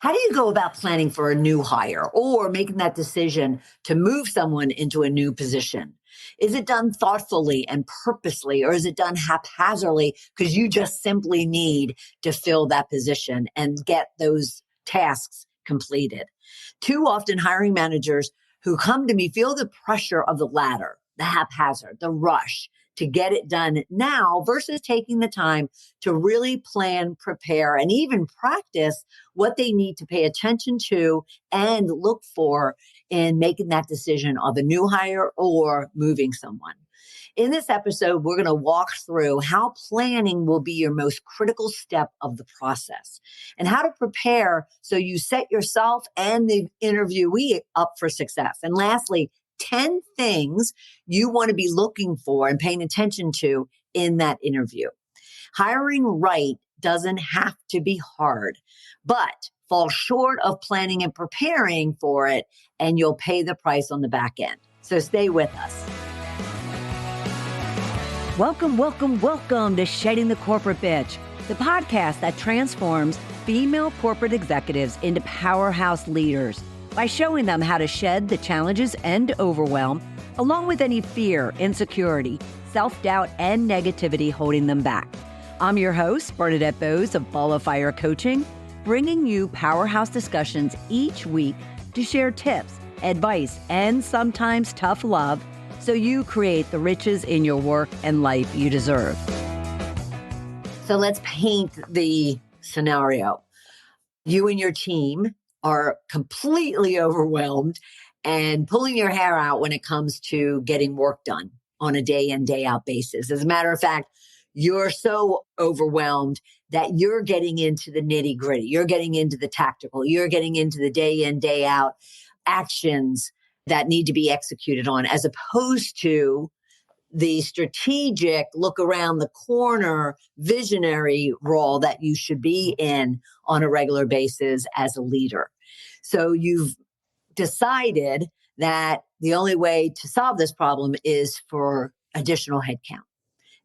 How do you go about planning for a new hire or making that decision to move someone into a new position? Is it done thoughtfully and purposely, or is it done haphazardly because you just simply need to fill that position and get those tasks completed? Too often, hiring managers who come to me feel the pressure of the latter, the haphazard, the rush to get it done now versus taking the time to really plan, prepare, and even practice what they need to pay attention to and look for in making that decision of a new hire or moving someone. In this episode, we're going to walk through how planning will be your most critical step of the process and how to prepare so you set yourself and the interviewee up for success. And lastly, 10 things you want to be looking for and paying attention to in that interview. Hiring right doesn't have to be hard, but fall short of planning and preparing for it, and you'll pay the price on the back end. So stay with us. Welcome to Shedding the Corporate Bitch, the podcast that transforms female corporate executives into powerhouse leaders by showing them how to shed the challenges and overwhelm, along with any fear, insecurity, self-doubt, and negativity holding them back. I'm your host, Bernadette Bose of Ball of Fire Coaching, bringing you powerhouse discussions each week to share tips, advice, and sometimes tough love so you create the riches in your work and life you deserve. So let's paint the scenario. You and your team are completely overwhelmed and pulling your hair out when it comes to getting work done on a day in, day out basis. As a matter of fact, you're so overwhelmed that you're getting into the nitty gritty. You're getting into the tactical. You're getting into the day in, day out actions that need to be executed on, as opposed to the strategic look around the corner, visionary role that you should be in on a regular basis as a leader. So you've decided that the only way to solve this problem is for additional headcount.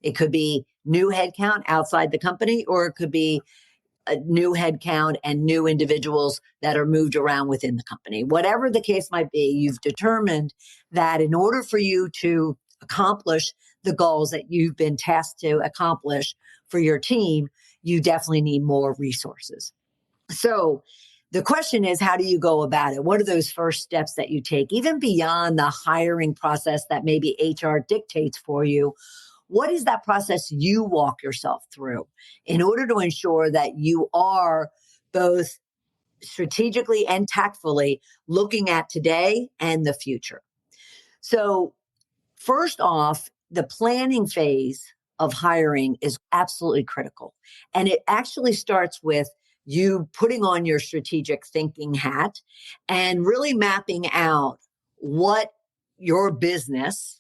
It could be new headcount outside the company, or it could be a new headcount and new individuals that are moved around within the company. Whatever the case might be, you've determined that in order for you to accomplish the goals that you've been tasked to accomplish for your team, you definitely need more resources. So the question is, how do you go about it? What are those first steps that you take, even beyond the hiring process that maybe HR dictates for you? What is that process you walk yourself through in order to ensure that you are both strategically and tactfully looking at today and the future? So first off, the planning phase of hiring is absolutely critical. And it actually starts with you putting on your strategic thinking hat and really mapping out what your business,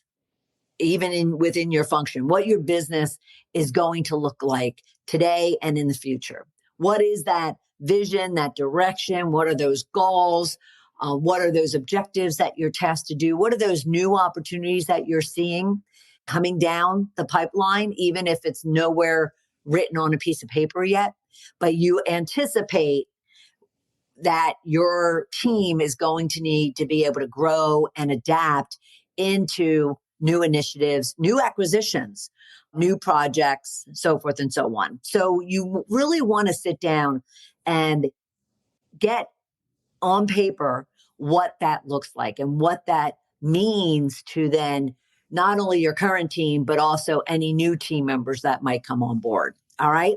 even within your function, what your business is going to look like today and in the future. What is that vision, that direction? What are those goals? What are those objectives that you're tasked to do? What are those new opportunities that you're seeing coming down the pipeline, even if it's nowhere written on a piece of paper yet? But you anticipate that your team is going to need to be able to grow and adapt into new initiatives, new acquisitions, new projects, so forth and so on. So you really want to sit down and get on paper what that looks like and what that means to then not only your current team, but also any new team members that might come on board. All right.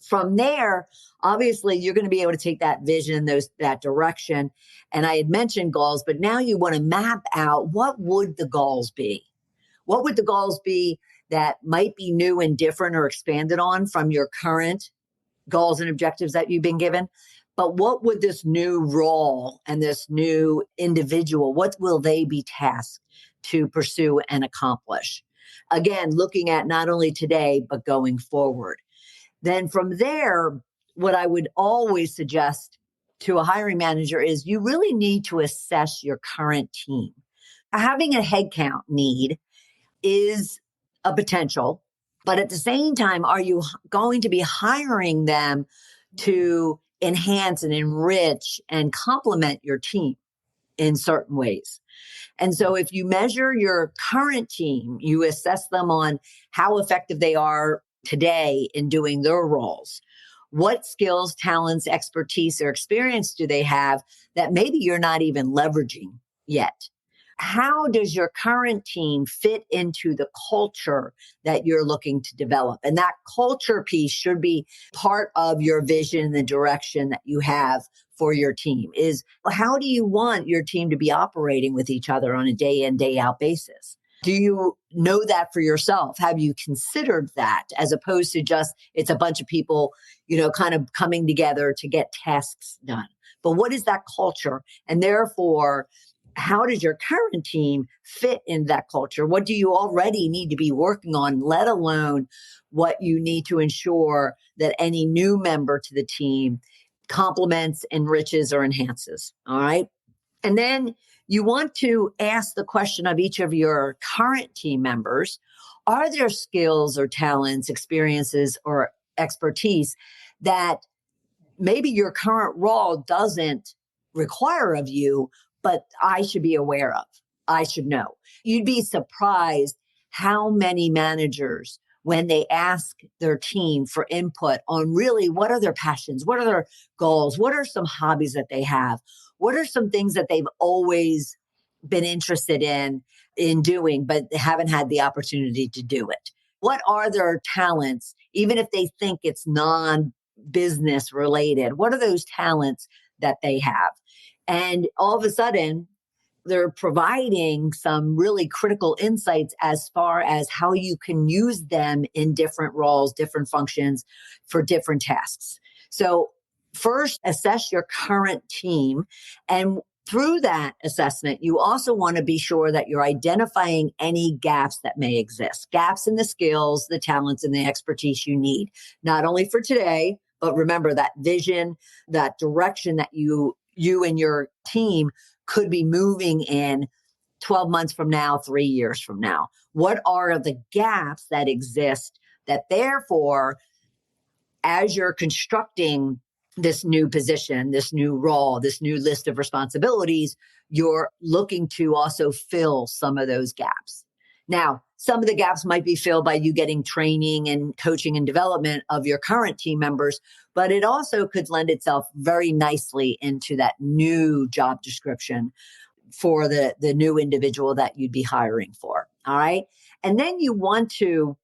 From there, obviously, you're going to be able to take that vision, that direction. And I had mentioned goals, but now you want to map out what would the goals be? What would the goals be that might be new and different or expanded on from your current goals and objectives that you've been given? But what would this new role and this new individual, what will they be tasked to pursue and accomplish? Again, looking at not only today, but going forward. Then from there, what I would always suggest to a hiring manager is you really need to assess your current team. Having a headcount need is a potential, but at the same time, are you going to be hiring them to enhance and enrich and complement your team in certain ways. And so if you measure your current team, you assess them on how effective they are today in doing their roles. What skills, talents, expertise, or experience do they have that maybe you're not even leveraging yet? How does your current team fit into the culture that you're looking to develop? And that culture piece should be part of your vision, the direction that you have for your team is how do you want your team to be operating with each other on a day in, day out basis? Do you know that for yourself? Have you considered that as opposed to just it's a bunch of people, kind of coming together to get tasks done? But what is that culture? And therefore, how does your current team fit in that culture? What do you already need to be working on, let alone what you need to ensure that any new member to the team complements, enriches, or enhances? All right. And then you want to ask the question of each of your current team members, are there skills or talents, experiences, or expertise that maybe your current role doesn't require of you, but I should be aware of. I should know. You'd be surprised how many managers, when they ask their team for input on really what are their passions, what are their goals, what are some hobbies that they have, what are some things that they've always been interested in doing, but haven't had the opportunity to do it. What are their talents, even if they think it's non-business related? What are those talents that they have? And all of a sudden, they're providing some really critical insights as far as how you can use them in different roles, different functions for different tasks. So first, assess your current team. And through that assessment, you also want to be sure that you're identifying any gaps that may exist, gaps in the skills, the talents, and the expertise you need, not only for today, but remember that vision, that direction that you and your team could be moving in 12 months from now, 3 years from now. What are the gaps that exist that therefore, as you're constructing this new position, this new role, this new list of responsibilities, you're looking to also fill some of those gaps. Now, some of the gaps might be filled by you getting training and coaching and development of your current team members, but it also could lend itself very nicely into that new job description for the new individual that you'd be hiring for. All right. And then you want to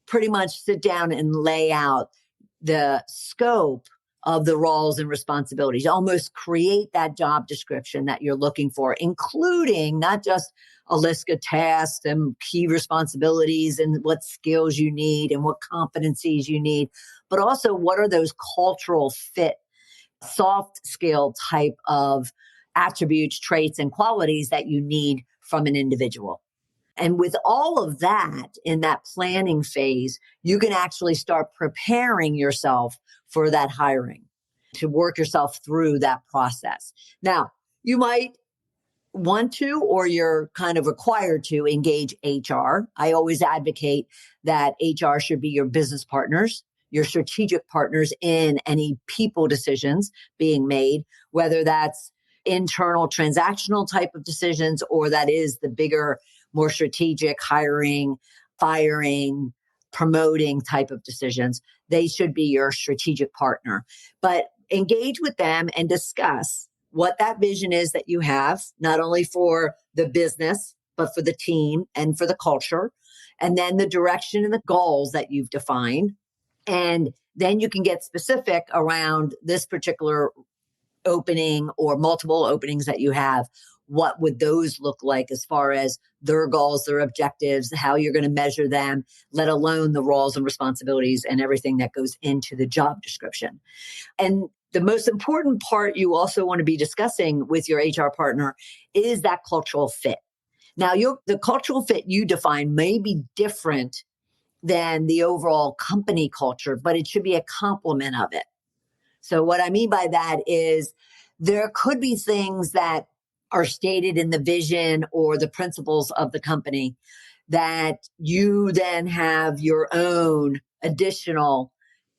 pretty much sit down and lay out the scope of the roles and responsibilities, almost create that job description that you're looking for, including not just a list of tasks and key responsibilities and what skills you need and what competencies you need, but also what are those cultural fit, soft skill type of attributes, traits, and qualities that you need from an individual. And with all of that in that planning phase, you can actually start preparing yourself for that hiring, to work yourself through that process. Now, you might want to, or you're kind of required to engage HR. I always advocate that HR should be your business partners, your strategic partners in any people decisions being made, whether that's internal transactional type of decisions, or that is the bigger, more strategic hiring, firing, promoting type of decisions. They should be your strategic partner. But engage with them and discuss what that vision is that you have, not only for the business, but for the team and for the culture, and then the direction and the goals that you've defined. And then you can get specific around this particular opening or multiple openings that you have. What would those look like as far as their goals, their objectives, how you're going to measure them, let alone the roles and responsibilities and everything that goes into the job description. And the most important part you also want to be discussing with your HR partner is that cultural fit. Now, the cultural fit you define may be different than the overall company culture, but it should be a complement of it. So what I mean by that is there could be things that are stated in the vision or the principles of the company that you then have your own additional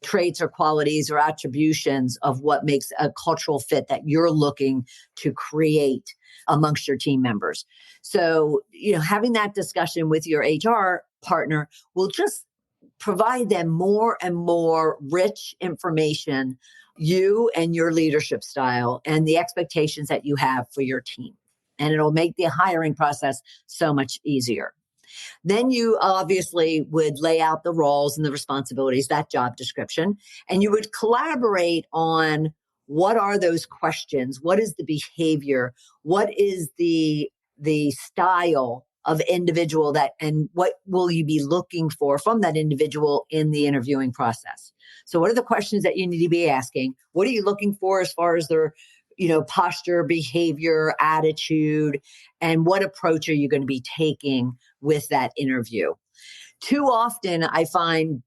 traits or qualities or attributions of what makes a cultural fit that you're looking to create amongst your team members. So, having that discussion with your HR partner will just provide them more and more rich information, you and your leadership style and the expectations that you have for your team. And it'll make the hiring process so much easier. Then you obviously would lay out the roles and the responsibilities, that job description, and you would collaborate on what are those questions? What is the behavior? What is the style of individual and what will you be looking for from that individual in the interviewing process? So what are the questions that you need to be asking? What are you looking for as far as their posture, behavior, attitude, and what approach are you going to be taking with that interview? Too often, I find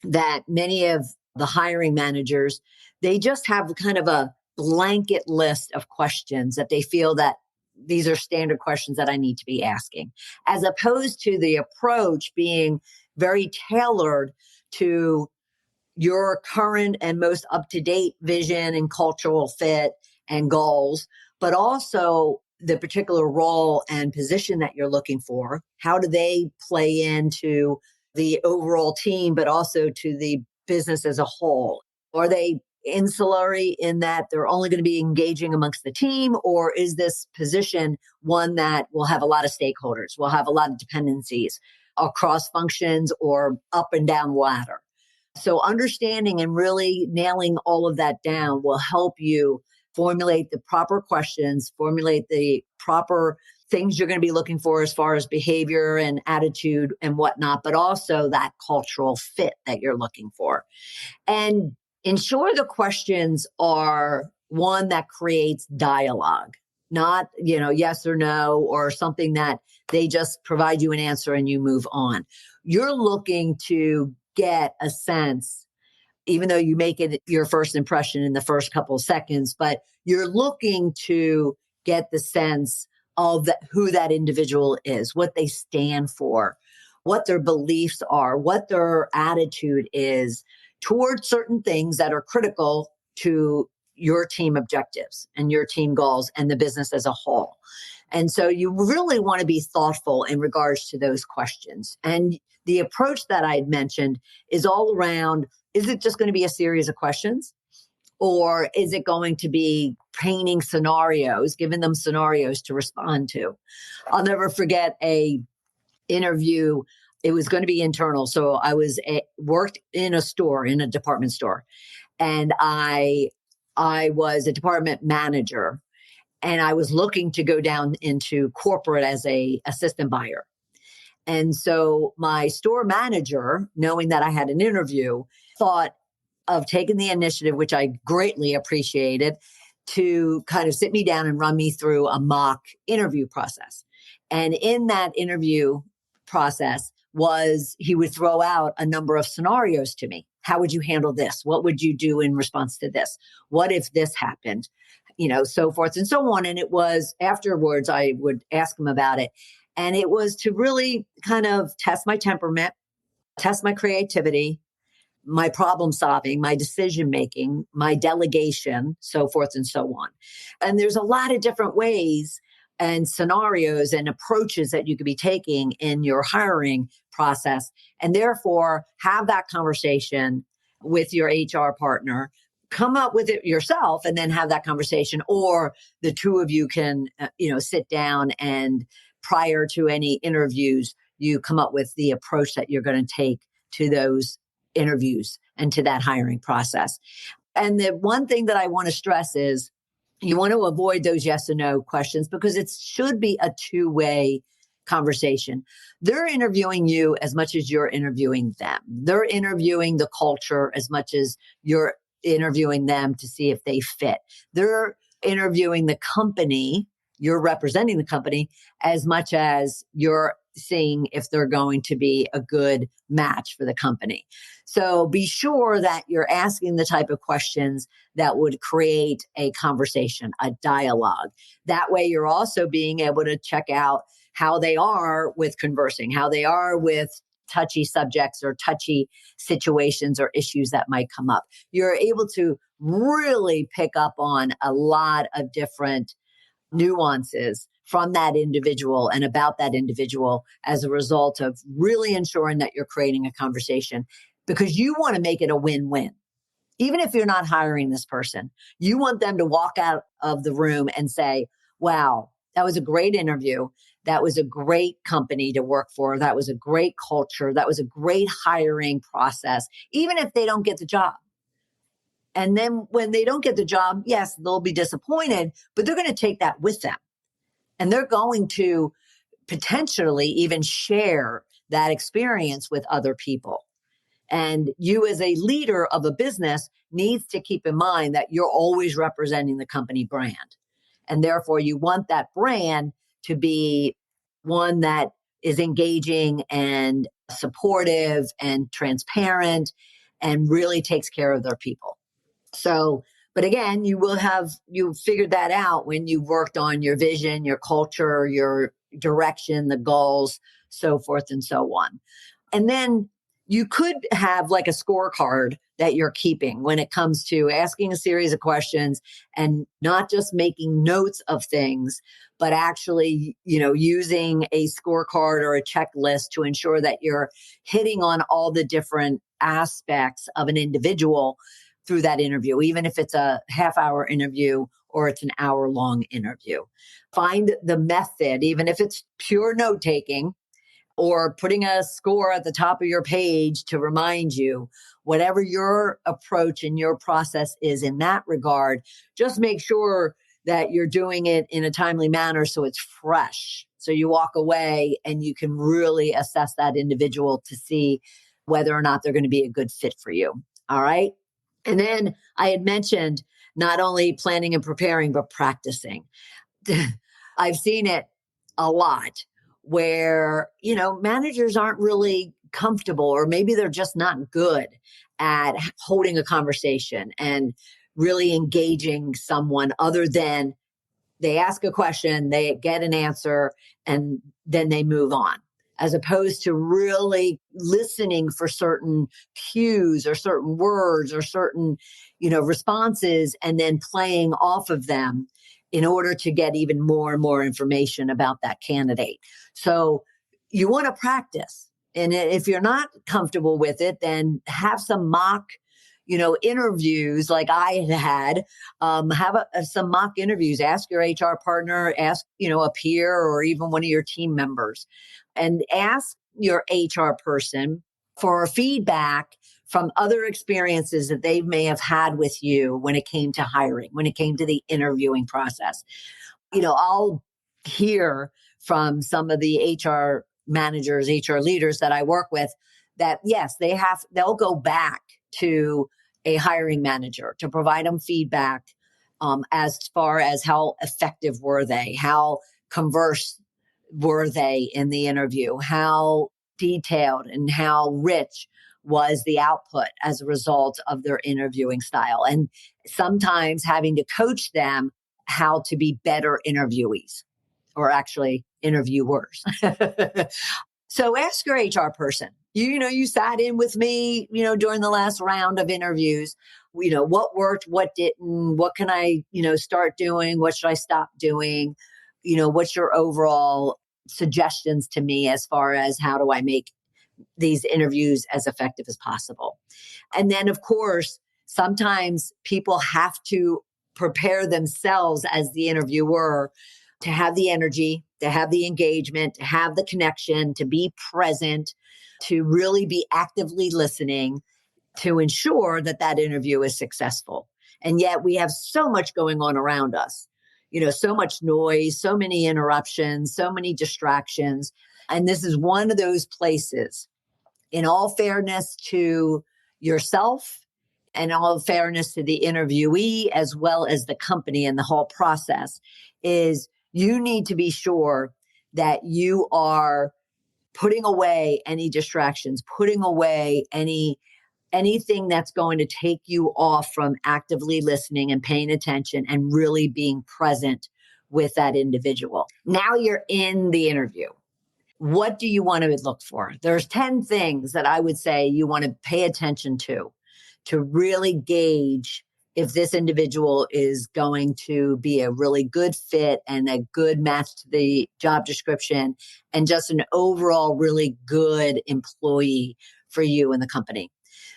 that many of the hiring managers, they just have kind of a blanket list of questions that they feel that these are standard questions that I need to be asking, as opposed to the approach being very tailored to your current and most up-to-date vision and cultural fit and goals, but also the particular role and position that you're looking for. How do they play into the overall team, but also to the business as a whole? Are they insulary in that they're only going to be engaging amongst the team, or is this position one that will have a lot of stakeholders, will have a lot of dependencies across functions or up and down the ladder? So understanding and really nailing all of that down will help you formulate the proper questions, formulate the proper things you're going to be looking for as far as behavior and attitude and whatnot, but also that cultural fit that you're looking for. And ensure the questions are one that creates dialogue, not, yes or no, or something that they just provide you an answer and you move on. You're looking to get a sense, even though you make it your first impression in the first couple of seconds, but you're looking to get the sense of who that individual is, what they stand for, what their beliefs are, what their attitude is towards certain things that are critical to your team objectives and your team goals and the business as a whole. And so you really want to be thoughtful in regards to those questions. And the approach that I had mentioned is all around, is it just going to be a series of questions? Or is it going to be painting scenarios, giving them scenarios to respond to? I'll never forget a interview. It was going to be internal. So I worked in a store, in a department store, and I was a department manager, and I was looking to go down into corporate as a assistant buyer. And so my store manager, knowing that I had an interview, thought of taking the initiative, which I greatly appreciated, to kind of sit me down and run me through a mock interview process. And in that interview process he would throw out a number of scenarios to me. How would you handle this? What would you do in response to this? What if this happened? So forth and so on. And it was afterwards, I would ask him about it. And it was to really kind of test my temperament, test my creativity, my problem solving, my decision making, my delegation, so forth and so on. And there's a lot of different ways and scenarios and approaches that you could be taking in your hiring process. And therefore, have that conversation with your HR partner. Come up with it yourself and then have that conversation, or the two of you can, sit down and prior to any interviews, you come up with the approach that you're going to take to those interviews and to that hiring process. And the one thing that I want to stress is you want to avoid those yes or no questions, because it should be a two-way conversation. They're interviewing you as much as you're interviewing them. They're interviewing the culture as much as you're interviewing them to see if they fit. They're interviewing the company, you're representing the company, as much as you're seeing if they're going to be a good match for the company. So be sure that you're asking the type of questions that would create a conversation, a dialogue. That way you're also being able to check out how they are with conversing, how they are with touchy subjects or touchy situations or issues that might come up. You're able to really pick up on a lot of different nuances from that individual and about that individual as a result of really ensuring that you're creating a conversation, because you want to make it a win-win. Even if you're not hiring this person, you want them to walk out of the room and say, wow, that was a great interview. That was a great company to work for. That was a great culture. That was a great hiring process, even if they don't get the job. And then when they don't get the job, yes, they'll be disappointed, but they're going to take that with them. And they're going to potentially even share that experience with other people. And you as a leader of a business needs to keep in mind that you're always representing the company brand. And therefore you want that brand to be one that is engaging and supportive and transparent and really takes care of their people. So, but again, you figured that out when you worked on your vision, your culture, your direction, the goals, so forth and so on. And then you could have like a scorecard that you're keeping when it comes to asking a series of questions and not just making notes of things, but actually, using a scorecard or a checklist to ensure that you're hitting on all the different aspects of an individual through that interview, even if it's a half-hour interview or it's an hour-long interview. Find the method, even if it's pure note-taking, or putting a score at the top of your page to remind you, whatever your approach and your process is in that regard, just make sure that you're doing it in a timely manner so it's fresh. So you walk away and you can really assess that individual to see whether or not they're going to be a good fit for you. All right. And then I had mentioned not only planning and preparing, but practicing. I've seen it a lot where, managers aren't really comfortable, or maybe they're just not good at holding a conversation and really engaging someone other than they ask a question, they get an answer, and then they move on, as opposed to really listening for certain cues or certain words or certain, responses, and then playing off of them in order to get even more and more information about that candidate. So you want to practice. And if you're not comfortable with it, then have some mock, interviews like I had. Have some mock interviews. Ask your HR partner, ask, a peer or even one of your team members, and ask your HR person for feedback from other experiences that they may have had with you when it came to hiring, when it came to the interviewing process. I'll hear from some of the HR managers, HR leaders that I work with that, yes, they'll go back to a hiring manager to provide them feedback as far as how effective were they, how converse were they in the interview, how detailed and how rich was the output as a result of their interviewing style. And sometimes having to coach them how to be better interviewees, or actually interviewers. So ask your HR person. You sat in with me, during the last round of interviews. What worked, what didn't, what can I, start doing? What should I stop doing? What's your overall suggestions to me as far as how do I make these interviews as effective as possible? And then, of course, sometimes people have to prepare themselves as the interviewer to have the energy, to have the engagement, to have the connection, to be present, to really be actively listening to ensure that that interview is successful. And yet we have so much going on around us, so much noise, so many interruptions, so many distractions. And this is one of those places, in all fairness to yourself and all fairness to the interviewee, as well as the company and the whole process, is you need to be sure that you are putting away any distractions, putting away anything that's going to take you off from actively listening and paying attention and really being present with that individual. Now you're in the interview. What do you want to look for? There's 10 things that I would say you want to pay attention to really gauge if this individual is going to be a really good fit and a good match to the job description and just an overall really good employee for you in the company.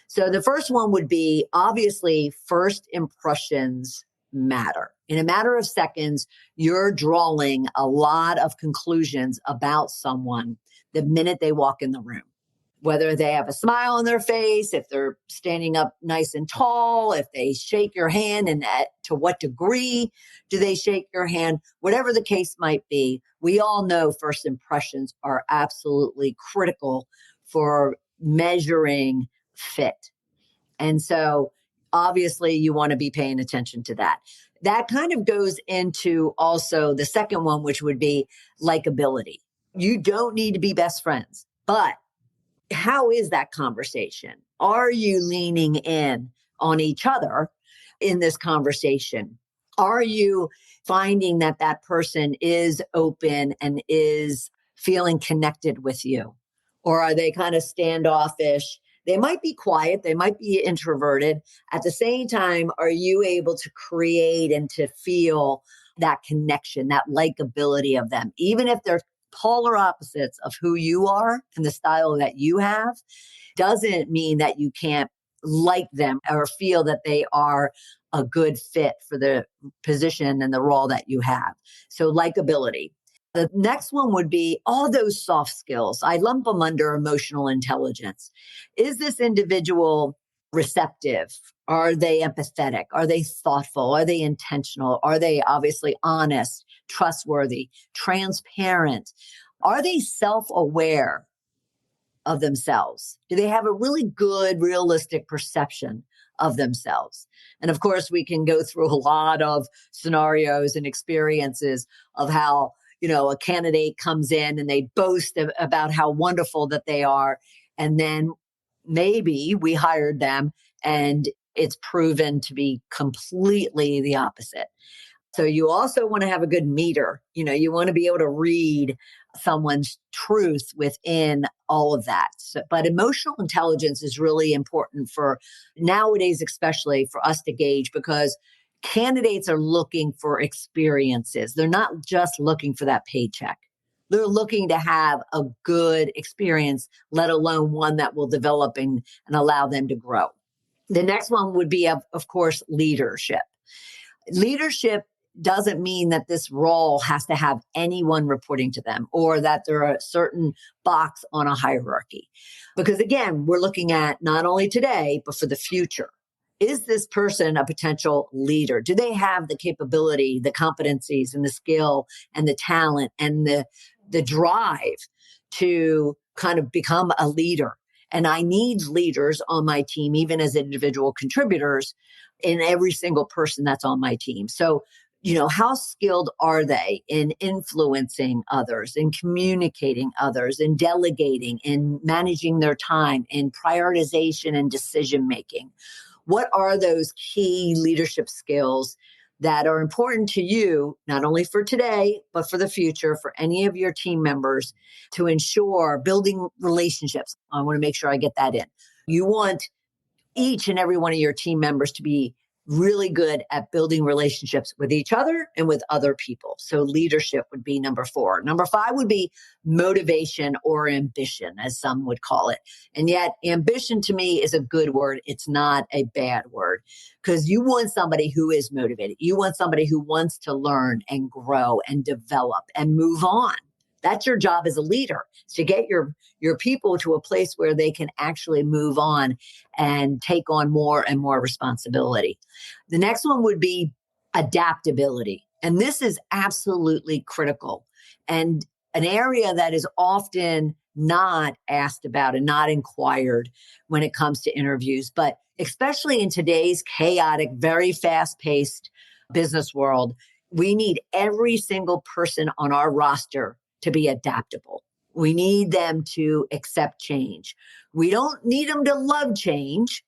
So the first one would be, obviously, first impressions matter. In a matter of seconds, you're drawing a lot of conclusions about someone the minute they walk in the room. Whether they have a smile on their face, if they're standing up nice and tall, if they shake your hand, and to what degree do they shake your hand, whatever the case might be, we all know first impressions are absolutely critical for measuring fit. And so obviously you want to be paying attention to that. That kind of goes into also the second one, which would be likability. You don't need to be best friends, but how is that conversation? Are you leaning in on each other in this conversation? Are you finding that that person is open and is feeling connected with you? Or are they kind of standoffish? They might be quiet, they might be introverted. At the same time, are you able to create and to feel that connection, that likability of them, even if they're polar opposites of who you are and the style that you have? Doesn't mean that you can't like them or feel that they are a good fit for the position and the role that you have. So likability. The next one would be all those soft skills. I lump them under emotional intelligence. Is this individual receptive? Are they empathetic? Are they thoughtful? Are they intentional? Are they obviously honest, trustworthy, transparent? Are they self-aware of themselves? Do they have a really good, realistic perception of themselves? And of course, we can go through a lot of scenarios and experiences of how, a candidate comes in and they boast about how wonderful that they are. And then maybe we hired them and it's proven to be completely the opposite. So you also want to have a good meter. You want to be able to read someone's truth within all of that. But emotional intelligence is really important for nowadays, especially for us to gauge, because candidates are looking for experiences. They're not just looking for that paycheck. They're looking to have a good experience, let alone one that will develop and allow them to grow. The next one would be, of course, leadership. Leadership doesn't mean that this role has to have anyone reporting to them or that they're a certain box on a hierarchy. Because again, we're looking at not only today, but for the future. Is this person a potential leader? Do they have the capability, the competencies and the skill and the talent and the drive to kind of become a leader? And I need leaders on my team, even as individual contributors, in every single person that's on my team. So, how skilled are they in influencing others, in communicating others, in delegating, in managing their time, in prioritization and decision making? What are those key leadership skills that are important to you, not only for today, but for the future, for any of your team members, to ensure building relationships? I want to make sure I get that in. You want each and every one of your team members to be really good at building relationships with each other and with other people. So leadership would be number 4. Number 5 would be motivation or ambition, as some would call it. And yet ambition to me is a good word. It's not a bad word, because you want somebody who is motivated. You want somebody who wants to learn and grow and develop and move on. That's your job as a leader, to get your people to a place where they can actually move on and take on more and more responsibility. The next one would be adaptability. And this is absolutely critical and an area that is often not asked about and not inquired when it comes to interviews. But especially in today's chaotic, very fast-paced business world, we need every single person on our roster to be adaptable. We need them to accept change. We don't need them to love change,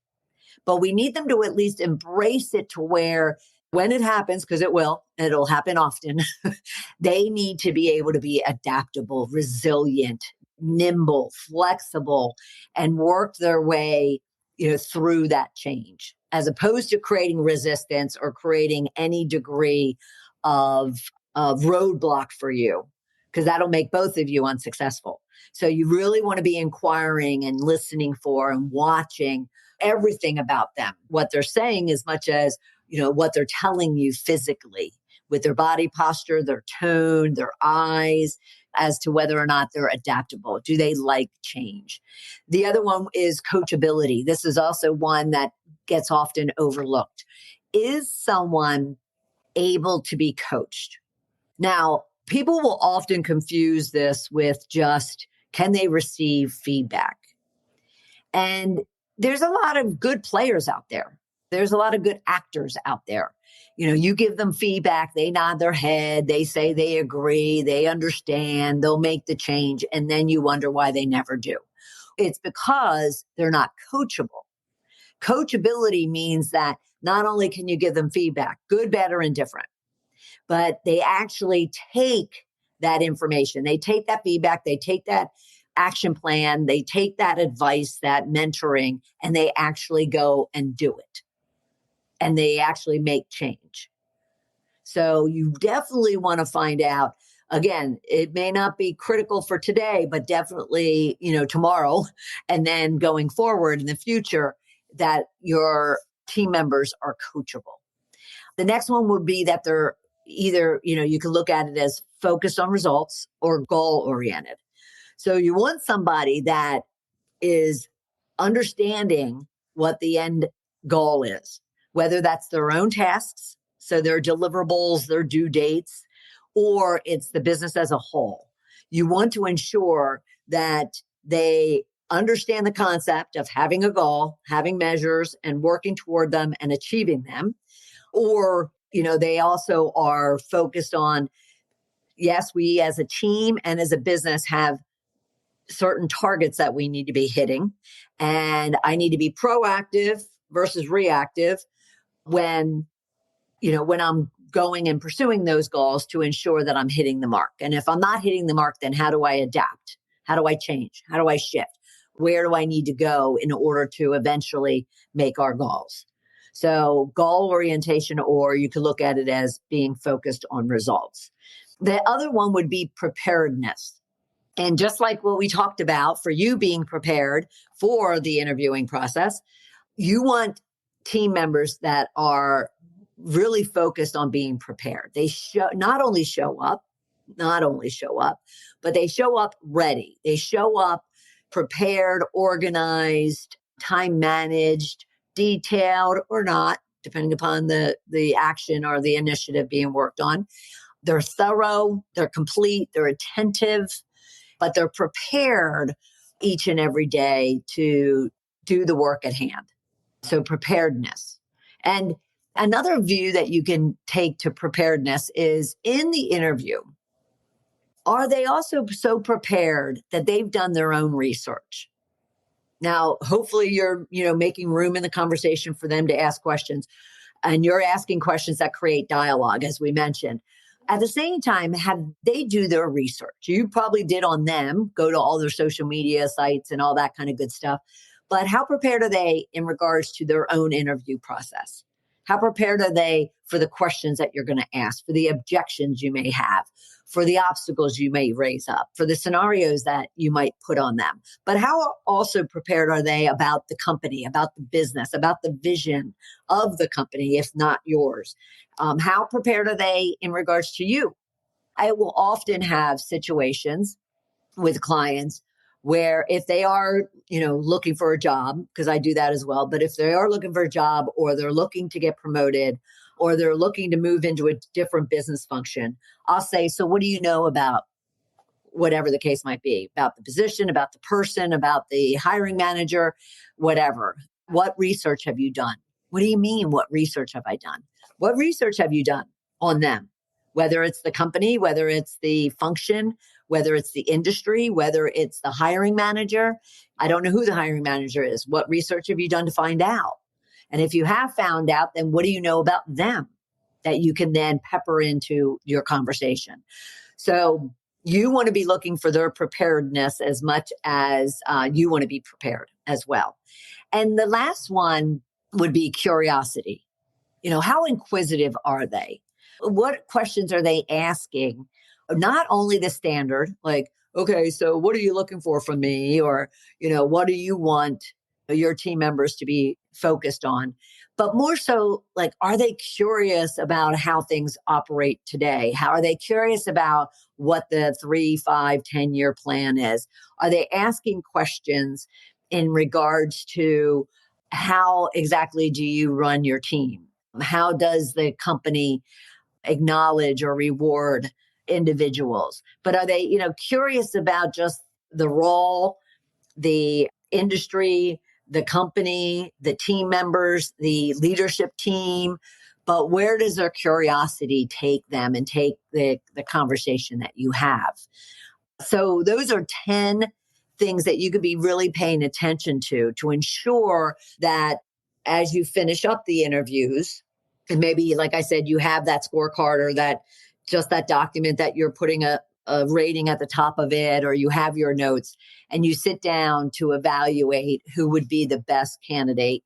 but we need them to at least embrace it to where When it happens, because it will, and it'll happen often, they need to be able to be adaptable, resilient, nimble, flexible, and work their way, through that change, as opposed to creating resistance or creating any degree of roadblock for you, because that'll make both of you unsuccessful. So you really want to be inquiring and listening for and watching everything about them, what they're saying, as much as what they're telling you physically, with their body posture, their tone, their eyes, as to whether or not they're adaptable. Do they like change? The other one is coachability. This is also one that gets often overlooked. Is someone able to be coached? Now, people will often confuse this with just, can they receive feedback? And there's a lot of good players out there. There's a lot of good actors out there. You give them feedback, they nod their head, they say they agree, they understand, they'll make the change, and then you wonder why they never do. It's because they're not coachable. Coachability means that not only can you give them feedback, good, bad, or indifferent, but they actually take that information, they take that feedback, they take that action plan, they take that advice, that mentoring, and they actually go and do it. And they actually make change. So you definitely want to find out. Again, it may not be critical for today, but definitely, tomorrow, and then going forward in the future, that your team members are coachable. The next one would be that they're either, you can look at it as focused on results or goal oriented. So you want somebody that is understanding what the end goal is, whether that's their own tasks, so their deliverables, their due dates, or it's the business as a whole. You want to ensure that they understand the concept of having a goal, having measures, and working toward them and achieving them. Or, they also are focused on, yes, we as a team and as a business have certain targets that we need to be hitting. And I need to be proactive versus reactive when I'm going and pursuing those goals to ensure that I'm hitting the mark. And if I'm not hitting the mark, then how do I adapt? How do I change? How do I shift? Where do I need to go in order to eventually make our goals? So goal orientation, or you could look at it as being focused on results. The other one would be preparedness. And just like what we talked about for you being prepared for the interviewing process, you want team members that are really focused on being prepared. They not only show up, but they show up ready. They show up prepared, organized, time managed, detailed or not, depending upon the action or the initiative being worked on. They're thorough, they're complete, they're attentive, but they're prepared each and every day to do the work at hand. So preparedness. And another view that you can take to preparedness is in the interview, are they also so prepared that they've done their own research? Now, hopefully you're, making room in the conversation for them to ask questions, and you're asking questions that create dialogue, as we mentioned. At the same time, have they do their research? You probably did on them, go to all their social media sites and all that kind of good stuff. But how prepared are they in regards to their own interview process? How prepared are they for the questions that you're going to ask, for the objections you may have, for the obstacles you may raise up, for the scenarios that you might put on them? But how also prepared are they about the company, about the business, about the vision of the company, if not yours? How prepared are they in regards to you? I will often have situations with clients where if they are, looking for a job, because I do that as well, but if they are looking for a job or they're looking to get promoted or they're looking to move into a different business function, I'll say, so what do you know about whatever the case might be, about the position, about the person, about the hiring manager, whatever? What research have you done? What do you mean, what research have I done? What research have you done on them? Whether it's the company, whether it's the function, whether it's the industry, whether it's the hiring manager. I don't know who the hiring manager is. What research have you done to find out? And if you have found out, then what do you know about them? that you can then pepper into your conversation. So you want to be looking for their preparedness as much as you want to be prepared as well. And the last one would be curiosity. How inquisitive are they? What questions are they asking? Not only the standard, like, okay, so what are you looking for from me? Or, what do you want your team members to be focused on? But more so, like, are they curious about how things operate today? How are they curious about what the 3, 5, 10-year plan is? Are they asking questions in regards to how exactly do you run your team? How does the company acknowledge or reward individuals? But are they, curious about just the role, the industry, the company, the team members, the leadership team? But where does their curiosity take them and take the conversation that you have? So those are 10 things that you could be really paying attention to ensure that as you finish up the interviews, and maybe, like I said, you have that scorecard or that document that you're putting a rating at the top of it, or you have your notes and you sit down to evaluate who would be the best candidate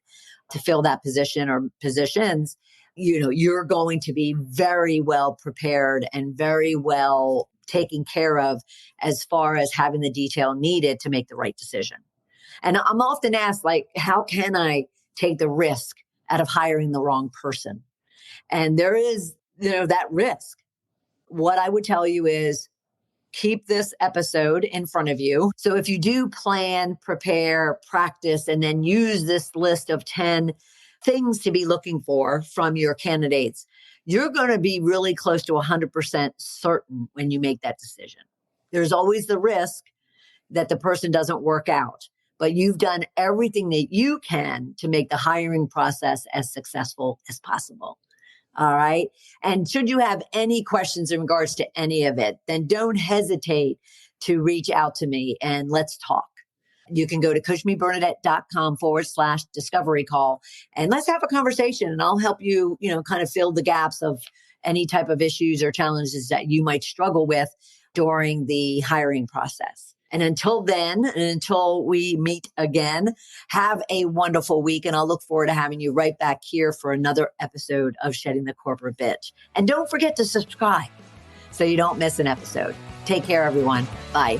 to fill that position or positions. You're going to be very well prepared and very well taken care of as far as having the detail needed to make the right decision. And I'm often asked, like, how can I take the risk out of hiring the wrong person? And there is, that risk. What I would tell you is keep this episode in front of you. So if you do plan, prepare, practice, and then use this list of 10 things to be looking for from your candidates, you're going to be really close to 100% certain when you make that decision. There's always the risk that the person doesn't work out, but you've done everything that you can to make the hiring process as successful as possible. All right. And should you have any questions in regards to any of it, then don't hesitate to reach out to me and let's talk. You can go to coachmebernadette.com/discovery call and let's have a conversation, and I'll help you, kind of fill the gaps of any type of issues or challenges that you might struggle with during the hiring process. And until then, and until we meet again, have a wonderful week. And I'll look forward to having you right back here for another episode of Shedding the Corporate Bitch. And don't forget to subscribe so you don't miss an episode. Take care, everyone. Bye.